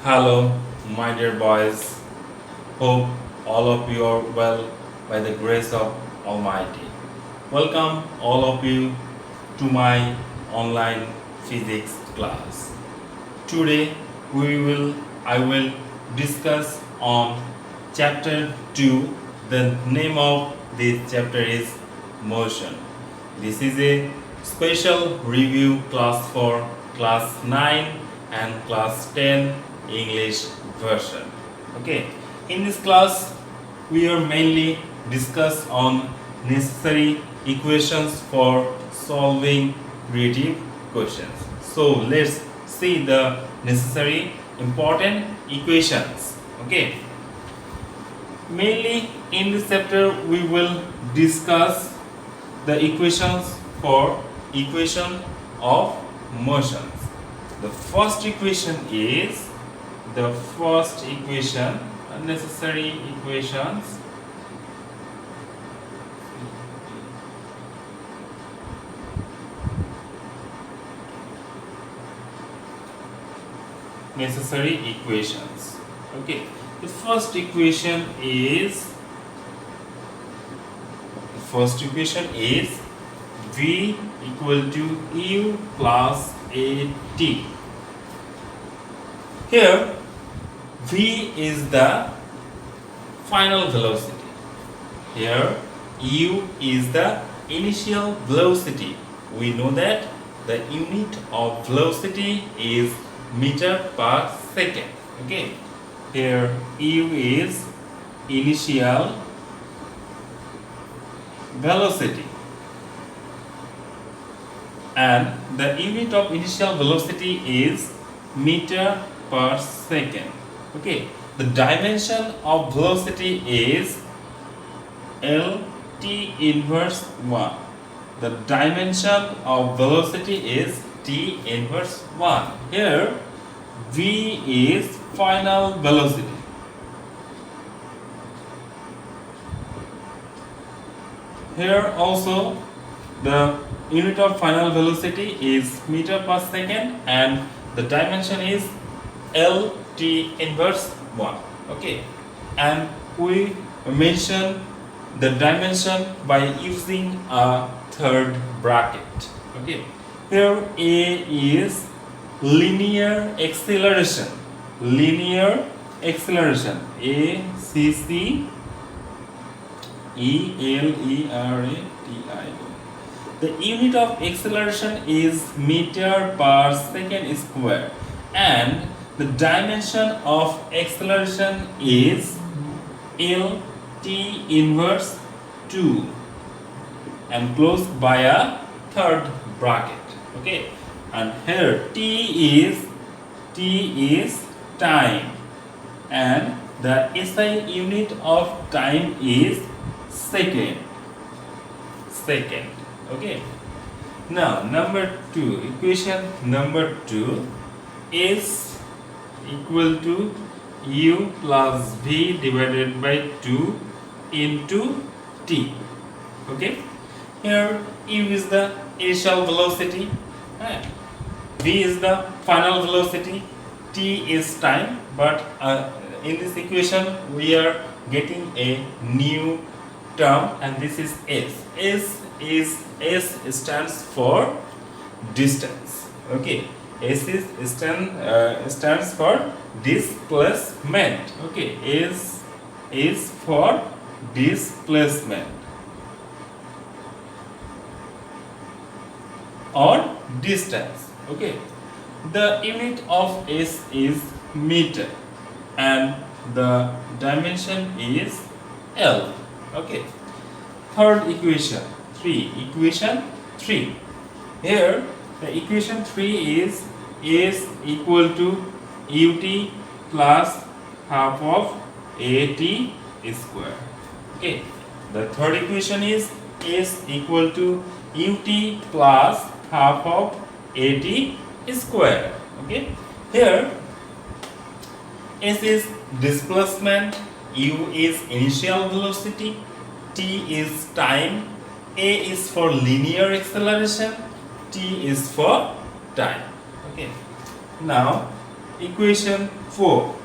Hello, my dear boys. Hope all of you are well by the grace of Almighty. Welcome all of you to my online physics class. Today I will discuss on chapter 2. The name of this chapter is motion. This is a special review class for class 9 and class 10 English version. Okay, in this class we are mainly discuss on necessary equations for solving creative questions. So let's see the necessary important equations. Okay, mainly in this chapter we will discuss the equations for equation of motions. The first equation is the first equation, necessary equations necessary equations. Okay, the first equation is v equal to u plus at. Here v is the final velocity. Here u is the initial velocity. We know that the unit of velocity is meter per second. Okay, here u is initial velocity and the unit of initial velocity is meter per second. Okay, the dimension of velocity is Lt inverse 1. The dimension of velocity is T inverse 1. Here v is final velocity. Here also the unit of final velocity is meter per second and the dimension is Lt inverse 1. Okay, and we mention the dimension by using a third bracket. Okay, here A is linear acceleration. Linear acceleration, A C C E-L-E-R-A-T-I-O. The unit of acceleration is meter per second square and the dimension of acceleration is L-T inverse 2 and closed by a third bracket. Okay, and here T is time and the SI unit of time is second. Okay, now equation number 2 is equal to u plus v divided by 2 into t. Okay, here u is the initial velocity, v is the final velocity, t is time, but in this equation we are getting a new term and this is s. S stands for distance. Okay, stands for displacement. Okay, is for displacement or distance. Okay, the unit of s is meter and the dimension is L. Okay, third equation 3. Here the equation 3 is equal to ut plus half of at square. Okay, the third equation is equal to ut plus half of at square. Okay, here s is displacement, u is initial velocity, t is time, a is for linear acceleration, t is for time. Okay, now equation 4.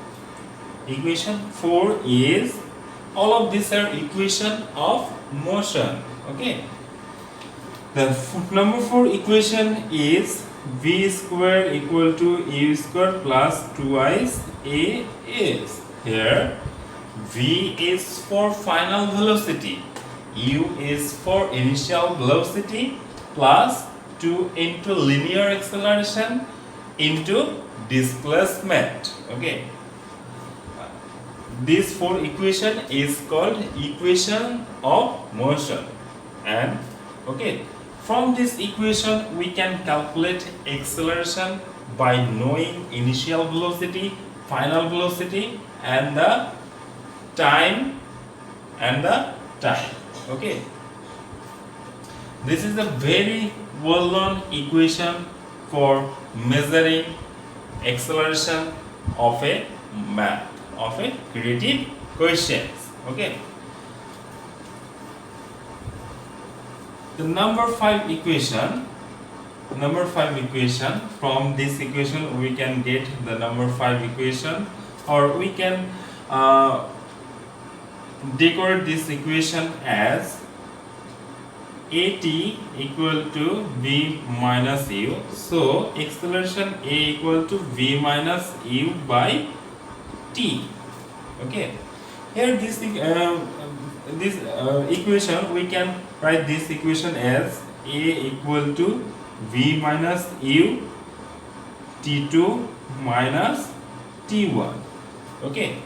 Equation 4 is, all of these are equation of motion. Okay. The number 4 equation is v square equal to u square plus 2ice a is. Here v is for final velocity, u is for initial velocity, plus 2 into linear acceleration into displacement. Okay, this 4 equation is called equation of motion. And okay, from this equation we can calculate acceleration by knowing initial velocity, final velocity, and the time Okay, this is a very well known equation for measuring acceleration of a math, of a creative questions. Okay, the number 5 equation, from this equation we can get the number 5 equation, or we can decorate this equation as at equal to v minus u. So acceleration a equal to v minus u by t. Okay, here this equation, we can write this equation as a equal to v minus u t2 minus t1. Okay,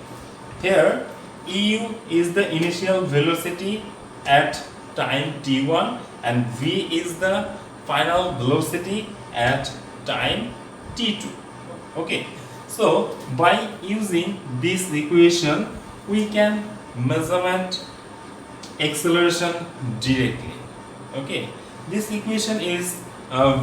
here eu is the initial velocity at time t1 and v is the final velocity at time t2. Okay, so by using this equation we can measurement acceleration directly. Okay, this equation is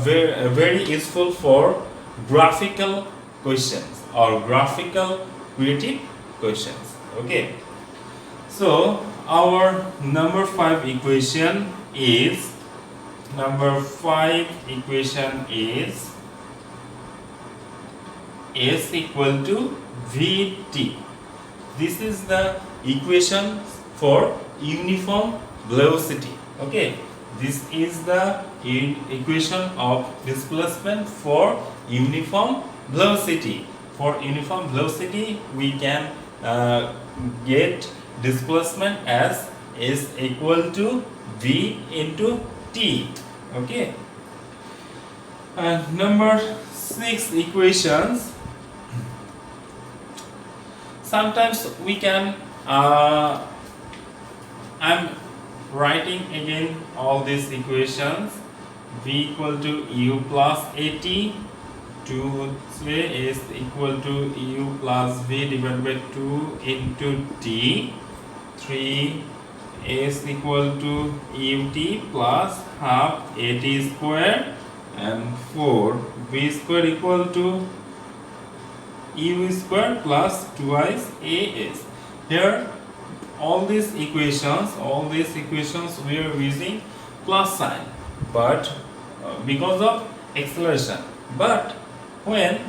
very useful for graphical questions or graphical creative questions. Okay, so our number 5 equation is S equal to Vt. This is the equation for uniform velocity. Okay, this is the equation of displacement for uniform velocity. For uniform velocity we can get displacement as is equal to v into t. Okay, number 6 equations, sometimes we can I'm writing again all these equations. V equal to u plus at, 2 is equal to u plus v divided by 2 into t. 3 is equal to ut plus half at square, and 4 v square equal to u square plus twice as. Here all these equations we are using plus sign, but because of acceleration. But when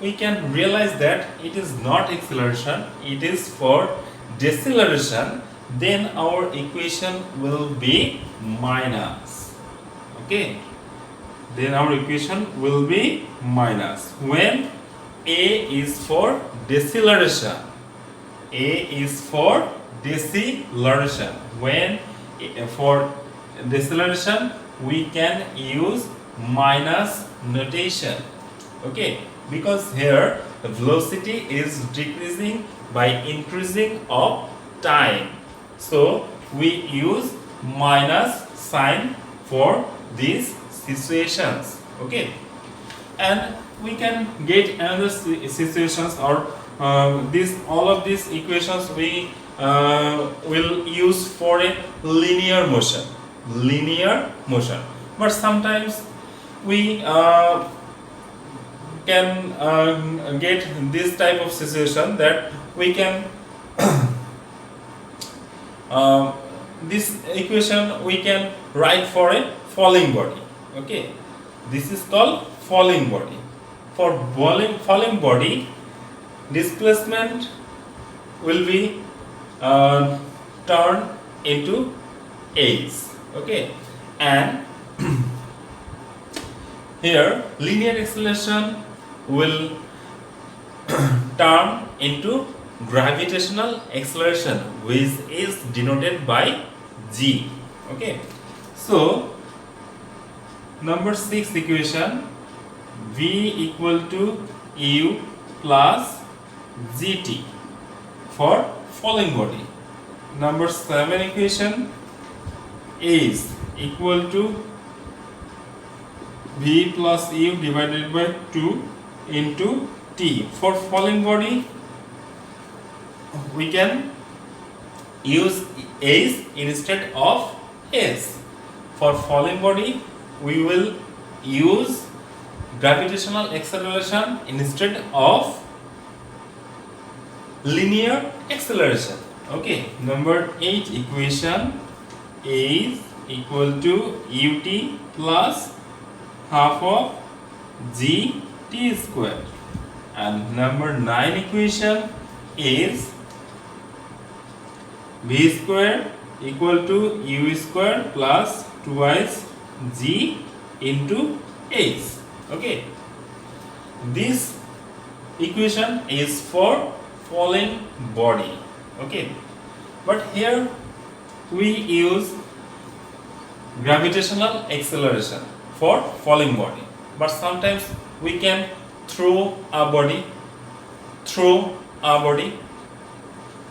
we can realize that it is not acceleration, it is for deceleration, then our equation will be minus. Okay, then our equation will be minus when a is for deceleration. A is for deceleration. When for deceleration we can use minus notation. Okay, because here the velocity is decreasing by increasing of time, so we use minus sign for these situations. Okay, and we can get another situations, or all of these equations we will use for a linear motion. But sometimes we can get this type of situation that we can this equation we can write for a falling body. Okay, this is called falling body. For falling body, displacement will be turned into h. Okay, and here linear acceleration will turn into gravitational acceleration, which is denoted by g. Okay, so number 6 equation, v equal to u plus gt for falling body. Number 7 equation is equal to v plus u divided by 2 into t. For falling body, we can use h instead of s. For falling body, we will use gravitational acceleration instead of linear acceleration. Okay, number 8 equation is equal to ut plus half of gt square, and number 9 equation is v square equal to u square plus twice g into h. Okay, this equation is for falling body. Okay, but here we use gravitational acceleration for falling body, but sometimes we can throw a body.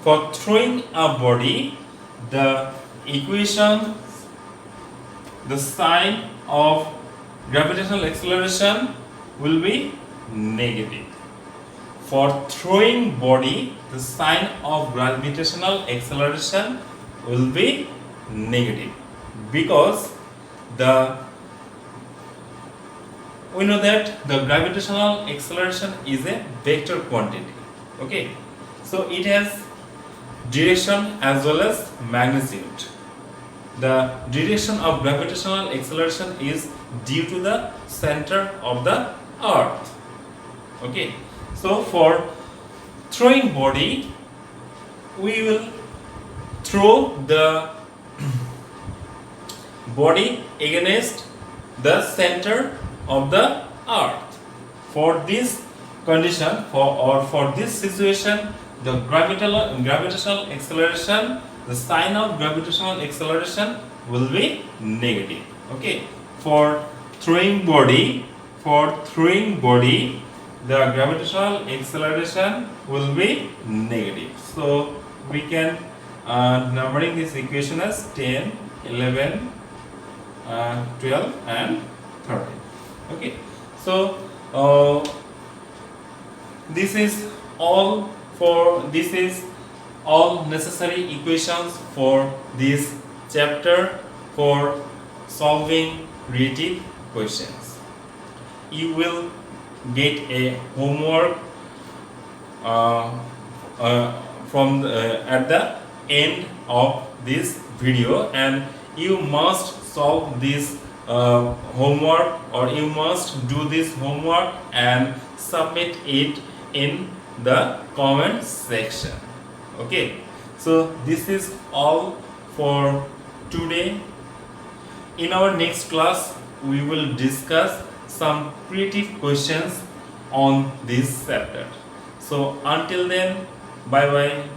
For throwing a body, the equation, the sign of gravitational acceleration will be negative. For throwing body, the sign of gravitational acceleration will be negative, because we know that the gravitational acceleration is a vector quantity. Okay, so it has direction as well as magnitude. The direction of gravitational acceleration is due to the center of the earth. Okay, so for throwing body, we will throw the body against the center of the earth. For this condition, for this situation, the gravitational acceleration, the sign of gravitational acceleration will be negative. Okay, for throwing body, the gravitational acceleration will be negative. So we can numbering this equation as 10, 11, 12 and 13. Okay, so this is all necessary equations for this chapter for solving creative questions. You will get a homework at the end of this video, and you must solve this homework, or you must do this homework and submit it in the comment section. Okay, so this is all for today. In our next class, we will discuss some creative questions on this chapter. So until then, bye bye.